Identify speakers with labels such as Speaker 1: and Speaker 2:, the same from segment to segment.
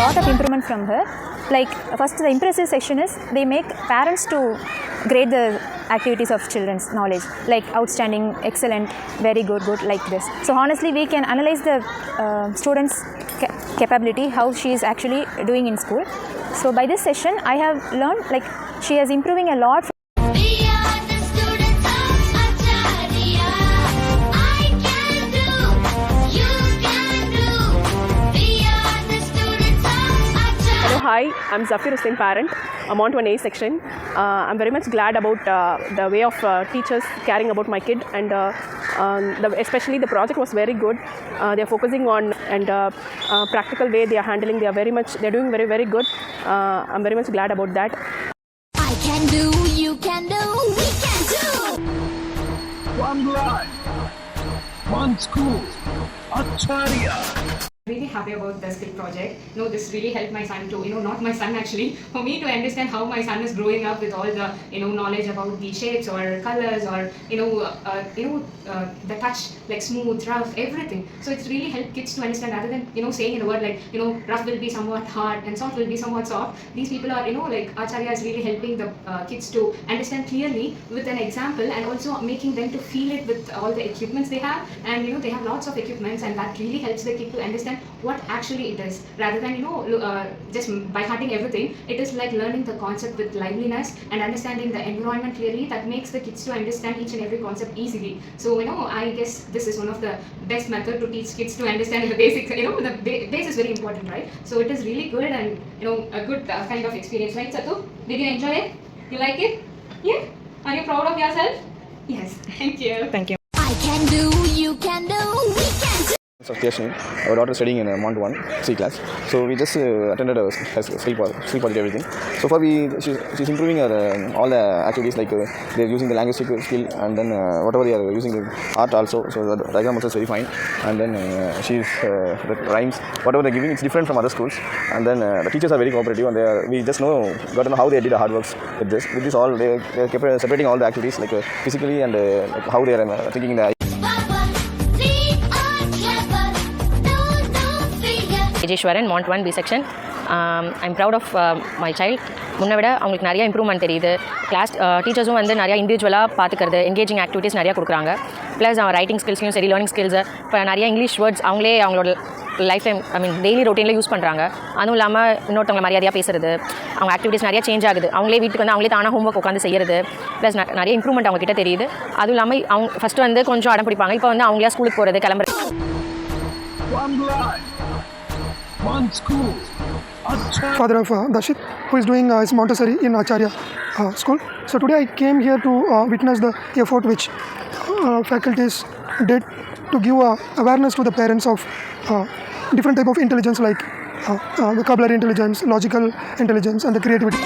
Speaker 1: lot of improvement from her. Like first, the impressive section is they make parents to grade the activities of children's knowledge, like outstanding, excellent, very good, good, like this. So honestly, we can analyze the students' capability, how she is actually doing in school. So by this session, I have learned like she is improving a lot.
Speaker 2: We are the students of ACHARIYA. I can do, you can do. We are the students of ACHARIYA.
Speaker 3: Hello, hi, I'm Zafir Hussain, parent. I'm on to an A section. I'm very much glad about the way of teachers caring about my kid, and especially the project was very good. They're focusing on and practical way they are handling. They're doing very, very good. I'm very much glad about that.
Speaker 2: I can do, you can do, we can do.
Speaker 4: One life, one school, ACHARIYA.
Speaker 5: Really happy about the skill project. This really helped my son to, not my son actually, for me to understand how my son is growing up with all the, knowledge about the shapes or colors or, the touch, like smooth, rough, everything. So it's really helped kids to understand rather than, saying in a word like, rough will be somewhat hard and soft will be somewhat soft. These people are, like Acharya is really helping the kids to understand clearly with an example, and also making them to feel it with all the equipments they have. And, they have lots of equipments, and that really helps the kid to understand what actually it is, rather than just by hearting everything. It is like learning the concept with liveliness and understanding the environment clearly. That makes the kids to understand each and every concept easily. So I guess this is one of the best method to teach kids to understand the basics. The base is very important, right? So it is really good, and a good kind of experience, right, Satu? Did you enjoy it? You like it? Yeah. Are you proud of yourself? Yes. Thank you.
Speaker 1: Thank you.
Speaker 2: I can do, you can do, we can do.
Speaker 6: Of creation. Our daughter is studying in Mont 1 C class, so we just attended a skill project, everything. So far she's improving her all the activities, like they're using the linguistic skill, and then whatever they are using art also. So the diagram also is very fine, and then she's the rhymes, whatever they're giving, it's different from other schools. And then the teachers are very cooperative, and we just got to know how they did the hard works with this. With this all, they kept separating all the activities, like physically and like how they are thinking in the
Speaker 7: ACHARIYA Mont 1 B section. I'm proud of my child. முன்ன விட அவங்களுக்கு நிறைய improvement தெரியுது. Class டீச்சர்ஸும் வந்து நிறையா இண்டிவிஜுவலாக பார்த்துக்கிறது, என்கேஜிங் ஆக்டிவிட்டீஸ் நிறையா கொடுக்குறாங்க. ப்ளஸ் அவன் ரைட்டிங் ஸ்கில்ஸ்லையும் சரி, லேர்னிங் ஸ்கில்ஸு, இப்போ நிறைய இங்கிலீஷ் வேர்ட்ஸ் அவங்களே அவங்களோட லைஃப் டைம் டெய்லி ரொட்டீனில் யூஸ் பண்ணுறாங்க. அதுவும் இல்லாமல் இன்னொருத்தவங்களை மரியாதையாக பேசுறது, அவங்க ஆக்டிவிட்டீஸ் நிறையா சேஞ்ச் ஆகுது. அவங்களே வீட்டுக்கு வந்து அவங்களே தானாக ஹோம்ஒர்க் உட்காந்து செய்கிறது. ப்ளஸ் நிறைய இம்ப்ரூவ்மெண்ட் அவங்ககிட்ட தெரியுது. அதுவும் இல்லாமல் அவங்க ஃபஸ்ட்டு வந்து கொஞ்சம் அடம் பிடிப்பாங்க. இப்போ வந்து அவங்களே ஸ்கூலுக்கு போகிறது, கிளம்புறது.
Speaker 4: One school,
Speaker 8: Father of Dashit, who is doing his Montessori in Acharya school. So today I came here to witness the effort which faculties did to give awareness to the parents of different type of intelligence, like vocabulary intelligence, logical intelligence, and the creativity.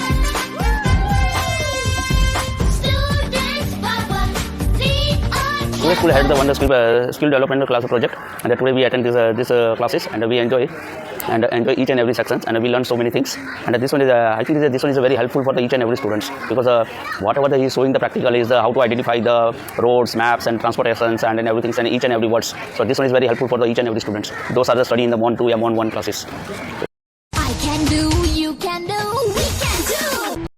Speaker 9: Our school had the one skill development class project, and today we attend this classes, and we enjoy each and every section, and we learn so many things. And this one is I think this one is very helpful for each and every students, because whatever he is showing the practical is how to identify the roads, maps, and transportations, and everything, and each and every words. So this one is very helpful for each and every students. Those are the study in the Mont 2 and Mont 1 classes.